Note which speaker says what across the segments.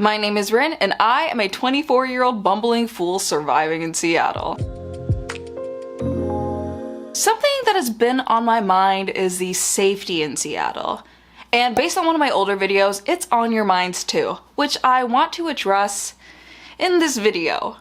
Speaker 1: My name is Rin, and I am a 24-year-old bumbling fool surviving in Seattle. Something that has been on my mind is the safety in Seattle. And based on one of my older videos, it's on your minds too, which I want to address in this video.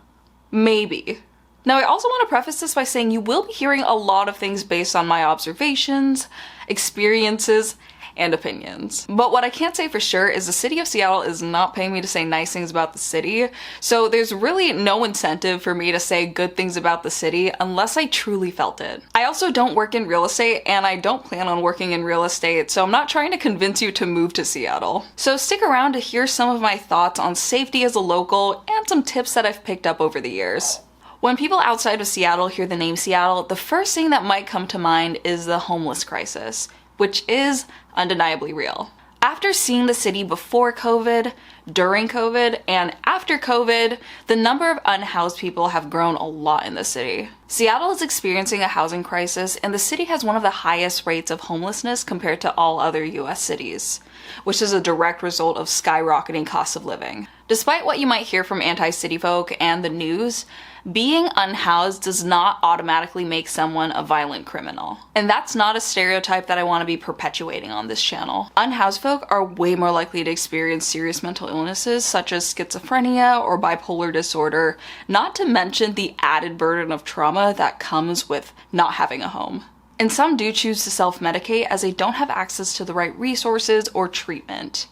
Speaker 1: Maybe. Now, I also want to preface this by saying you will be hearing a lot of things based on my observations, experiences, and opinions. But what I can't say for sure is the city of Seattle is not paying me to say nice things about the city, so there's really no incentive for me to say good things about the city unless I truly felt it. I also don't work in real estate, and I don't plan on working in real estate, so I'm not trying to convince you to move to Seattle. So stick around to hear some of my thoughts on safety as a local and some tips that I've picked up over the years. When people outside of Seattle hear the name Seattle, the first thing that might come to mind is the homeless crisis, which is undeniably real. After seeing the city before COVID, during COVID, and after COVID, the number of unhoused people have grown a lot in the city. Seattle is experiencing a housing crisis, and the city has one of the highest rates of homelessness compared to all other US cities, which is a direct result of skyrocketing costs of living. Despite what you might hear from anti-city folk and the news, being unhoused does not automatically make someone a violent criminal. And that's not a stereotype that I want to be perpetuating on this channel. Unhoused folk are way more likely to experience serious mental illnesses such as schizophrenia or bipolar disorder, not to mention the added burden of trauma that comes with not having a home. And some do choose to self-medicate as they don't have access to the right resources or treatment,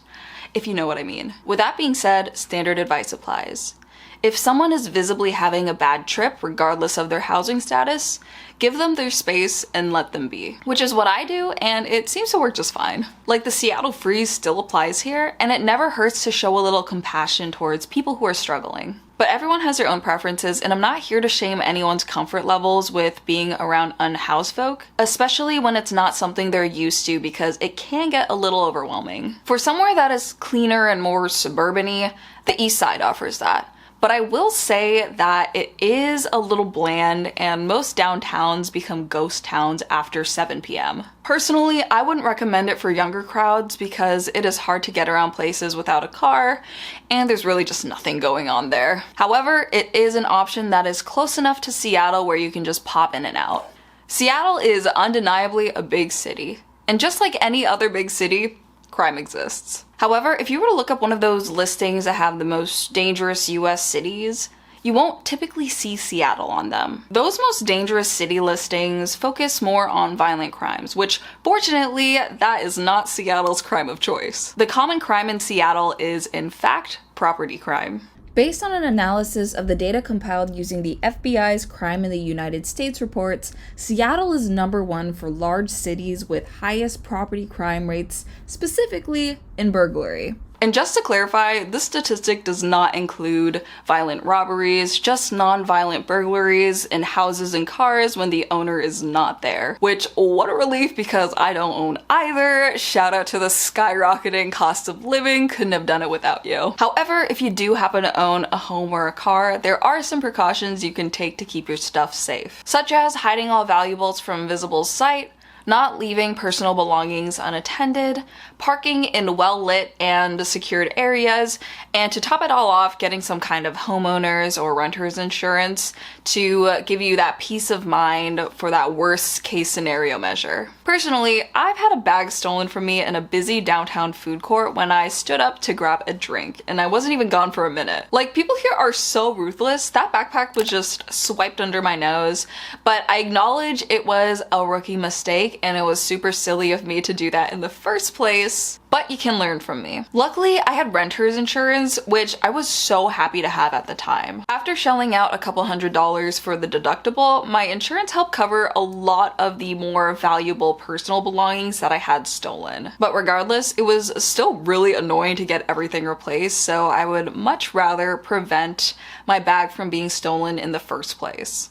Speaker 1: if you know what I mean. With that being said, standard advice applies. If someone is visibly having a bad trip, regardless of their housing status, give them their space and let them be. Which is what I do, and it seems to work just fine. Like, the Seattle freeze still applies here, and it never hurts to show a little compassion towards people who are struggling. But everyone has their own preferences, and I'm not here to shame anyone's comfort levels with being around unhoused folk, especially when it's not something they're used to, because it can get a little overwhelming. For somewhere that is cleaner and more suburban-y, the East Side offers that. But I will say that it is a little bland, and most downtowns become ghost towns after 7 p.m. Personally, I wouldn't recommend it for younger crowds because it is hard to get around places without a car, and there's really just nothing going on there. However, it is an option that is close enough to Seattle where you can just pop in and out. Seattle is undeniably a big city, and just like any other big city, crime exists. However, if you were to look up one of those listings that have the most dangerous US cities, you won't typically see Seattle on them. Those most dangerous city listings focus more on violent crimes, which fortunately, that is not Seattle's crime of choice. The common crime in Seattle is, in fact, property crime. Based on an analysis of the data compiled using the FBI's Crime in the United States reports, Seattle is number 1 for large cities with highest property crime rates, specifically in burglary. And just to clarify, this statistic does not include violent robberies, just non-violent burglaries in houses and cars when the owner is not there. Which, what a relief, because I don't own either. Shout out to the skyrocketing cost of living, couldn't have done it without you. However, if you do happen to own a home or a car, there are some precautions you can take to keep your stuff safe, such as hiding all valuables from visible sight, not leaving personal belongings unattended, parking in well-lit and secured areas, and to top it all off, getting some kind of homeowners or renters insurance to give you that peace of mind for that worst case scenario measure. Personally, I've had a bag stolen from me in a busy downtown food court when I stood up to grab a drink, and I wasn't even gone for a minute. Like, people here are so ruthless. That backpack was just swiped under my nose, but I acknowledge it was a rookie mistake, and it was super silly of me to do that in the first place, but you can learn from me. Luckily, I had renter's insurance, which I was so happy to have at the time. After shelling out a couple $100s for the deductible, my insurance helped cover a lot of the more valuable personal belongings that I had stolen. But regardless, it was still really annoying to get everything replaced, so I would much rather prevent my bag from being stolen in the first place.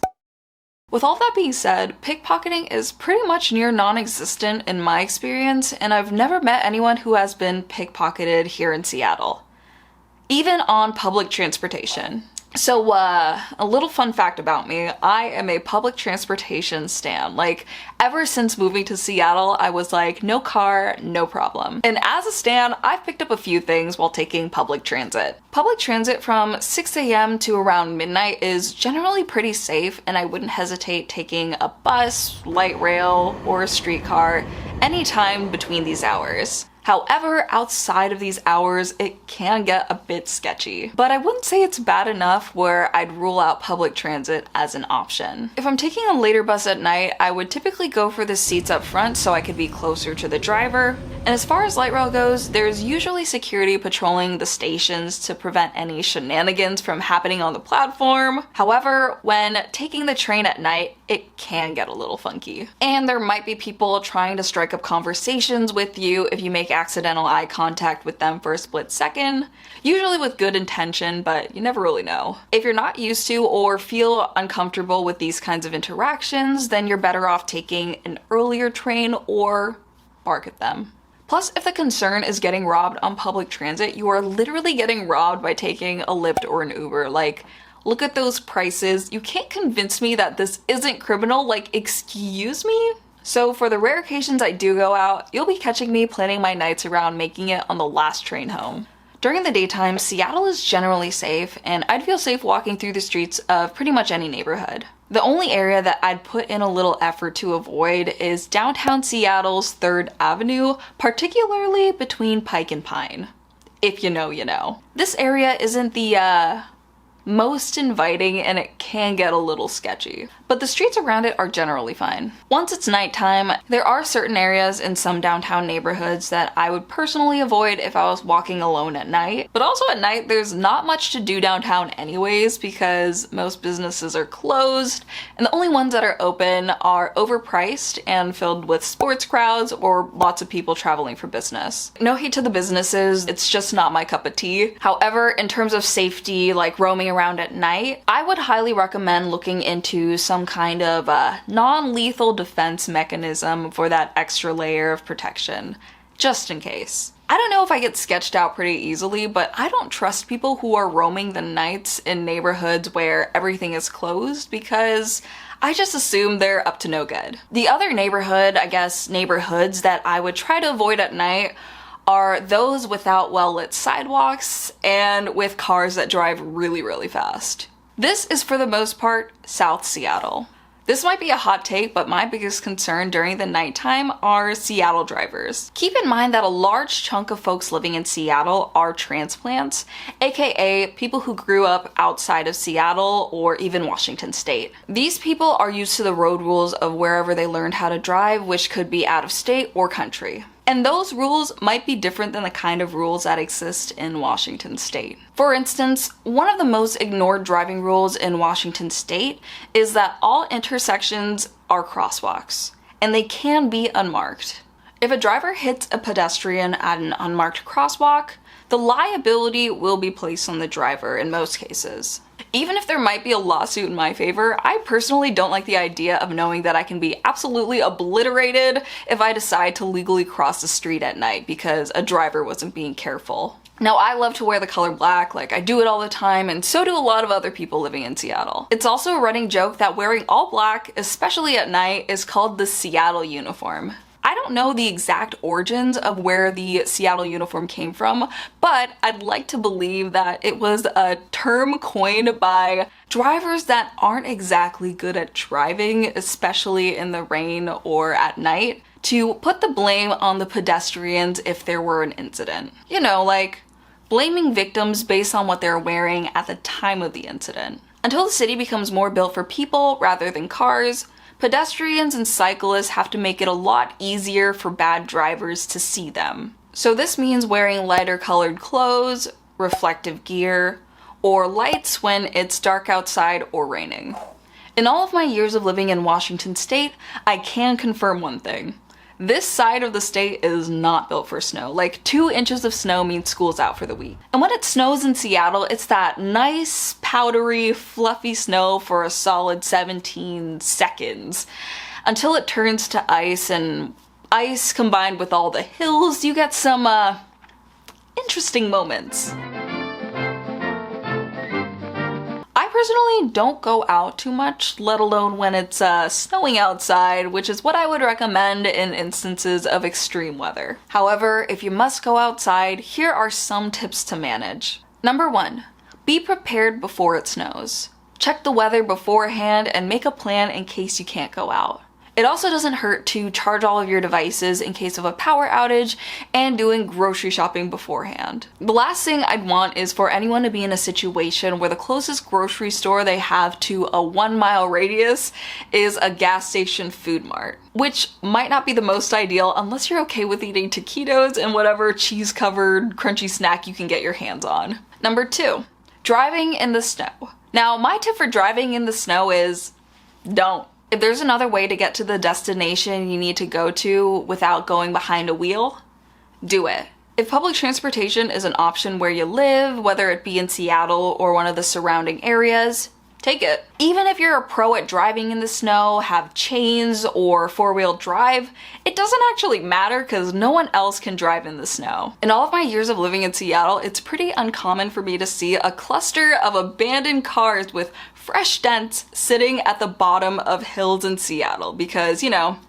Speaker 1: With all that being said, pickpocketing is pretty much near non-existent in my experience, and I've never met anyone who has been pickpocketed here in Seattle, even on public transportation. So, a little fun fact about me, I am a public transportation stan. Like, ever since moving to Seattle, I was like, no car, no problem. And as a stan, I've picked up a few things while taking public transit. Public transit from 6 a.m. to around midnight is generally pretty safe, and I wouldn't hesitate taking a bus, light rail, or a streetcar anytime between these hours. However, outside of these hours, it can get a bit sketchy. But I wouldn't say it's bad enough where I'd rule out public transit as an option. If I'm taking a later bus at night, I would typically go for the seats up front so I could be closer to the driver. And as far as light rail goes, there's usually security patrolling the stations to prevent any shenanigans from happening on the platform. However, when taking the train at night, it can get a little funky. And there might be people trying to strike up conversations with you if you make accidental eye contact with them for a split second, usually with good intention, but you never really know. If you're not used to or feel uncomfortable with these kinds of interactions, then you're better off taking an earlier train or bark at them. Plus, if the concern is getting robbed on public transit, you are literally getting robbed by taking a Lyft or an Uber. Like, look at those prices. You can't convince me that this isn't criminal. Like, excuse me? So for the rare occasions I do go out, you'll be catching me planning my nights around making it on the last train home. During the daytime, Seattle is generally safe, and I'd feel safe walking through the streets of pretty much any neighborhood. The only area that I'd put in a little effort to avoid is downtown Seattle's 3rd Avenue, particularly between Pike and Pine. If you know, you know. This area isn't the, most inviting, and it can get a little sketchy. But the streets around it are generally fine. Once it's nighttime, there are certain areas in some downtown neighborhoods that I would personally avoid if I was walking alone at night. But also at night, there's not much to do downtown anyways because most businesses are closed, and the only ones that are open are overpriced and filled with sports crowds or lots of people traveling for business. No hate to the businesses, it's just not my cup of tea. However, in terms of safety, like roaming around at night, I would highly recommend looking into some kind of non-lethal defense mechanism for that extra layer of protection, just in case. I don't know if I get sketched out pretty easily, but I don't trust people who are roaming the nights in neighborhoods where everything is closed because I just assume they're up to no good. The other neighborhoods that I would try to avoid at night are those without well-lit sidewalks and with cars that drive really, really fast. This is for the most part South Seattle. This might be a hot take, but my biggest concern during the nighttime are Seattle drivers. Keep in mind that a large chunk of folks living in Seattle are transplants, aka people who grew up outside of Seattle or even Washington State. These people are used to the road rules of wherever they learned how to drive, which could be out of state or country. And those rules might be different than the kind of rules that exist in Washington State. For instance, one of the most ignored driving rules in Washington State is that all intersections are crosswalks, and they can be unmarked. If a driver hits a pedestrian at an unmarked crosswalk, the liability will be placed on the driver in most cases. Even if there might be a lawsuit in my favor, I personally don't like the idea of knowing that I can be absolutely obliterated if I decide to legally cross the street at night because a driver wasn't being careful. Now, I love to wear the color black, like I do it all the time, and so do a lot of other people living in Seattle. It's also a running joke that wearing all black, especially at night, is called the Seattle uniform. I don't know the exact origins of where the Seattle uniform came from, but I'd like to believe that it was a term coined by drivers that aren't exactly good at driving, especially in the rain or at night, to put the blame on the pedestrians if there were an incident. You know, like blaming victims based on what they're wearing at the time of the incident. Until the city becomes more built for people rather than cars, pedestrians and cyclists have to make it a lot easier for bad drivers to see them. So this means wearing lighter colored clothes, reflective gear, or lights when it's dark outside or raining. In all of my years of living in Washington State, I can confirm one thing. This side of the state is not built for snow. Like 2 inches of snow means school's out for the week. And when it snows in Seattle, it's that nice, powdery, fluffy snow for a solid 17 seconds. Until it turns to ice, and ice combined with all the hills, you get some, interesting moments. personally don't go out too much, let alone when it's snowing outside, which is what I would recommend in instances of extreme weather. However, if you must go outside, here are some tips to manage. Number 1, be prepared before it snows. Check the weather beforehand and make a plan in case you can't go out. It also doesn't hurt to charge all of your devices in case of a power outage and doing grocery shopping beforehand. The last thing I'd want is for anyone to be in a situation where the closest grocery store they have to a 1-mile radius is a gas station food mart, which might not be the most ideal unless you're okay with eating taquitos and whatever cheese-covered crunchy snack you can get your hands on. Number 2, driving in the snow. Now, my tip for driving in the snow is don't. If there's another way to get to the destination you need to go to without going behind a wheel, do it. If public transportation is an option where you live, whether it be in Seattle or one of the surrounding areas, take it. Even if you're a pro at driving in the snow, have chains, or 4-wheel drive, it doesn't actually matter because no one else can drive in the snow. In all of my years of living in Seattle, it's pretty uncommon for me to see a cluster of abandoned cars with fresh dents sitting at the bottom of hills in Seattle because, you know,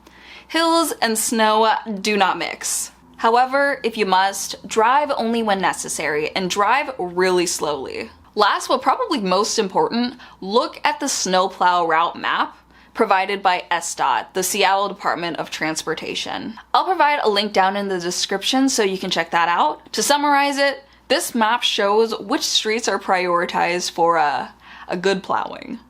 Speaker 1: hills and snow do not mix. However, if you must, drive only when necessary and drive really slowly. Last but probably most important, look at the snowplow route map provided by SDOT, the Seattle Department of Transportation. I'll provide a link down in the description so you can check that out. To summarize it, this map shows which streets are prioritized for a good plowing.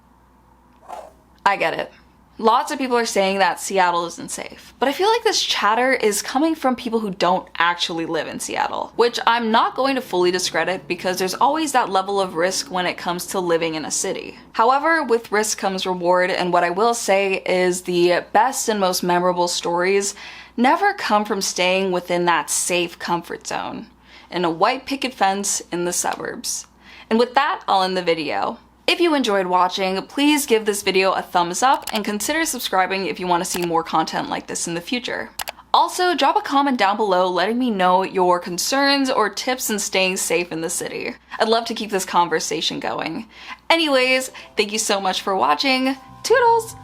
Speaker 1: I get it. Lots of people are saying that Seattle isn't safe, but I feel like this chatter is coming from people who don't actually live in Seattle, which I'm not going to fully discredit because there's always that level of risk when it comes to living in a city. However, with risk comes reward, and what I will say is the best and most memorable stories never come from staying within that safe comfort zone in a white picket fence in the suburbs. And with that, I'll end the video. If you enjoyed watching, please give this video a thumbs up and consider subscribing if you want to see more content like this in the future. Also, drop a comment down below letting me know your concerns or tips in staying safe in the city. I'd love to keep this conversation going. Anyways, thank you so much for watching. Toodles!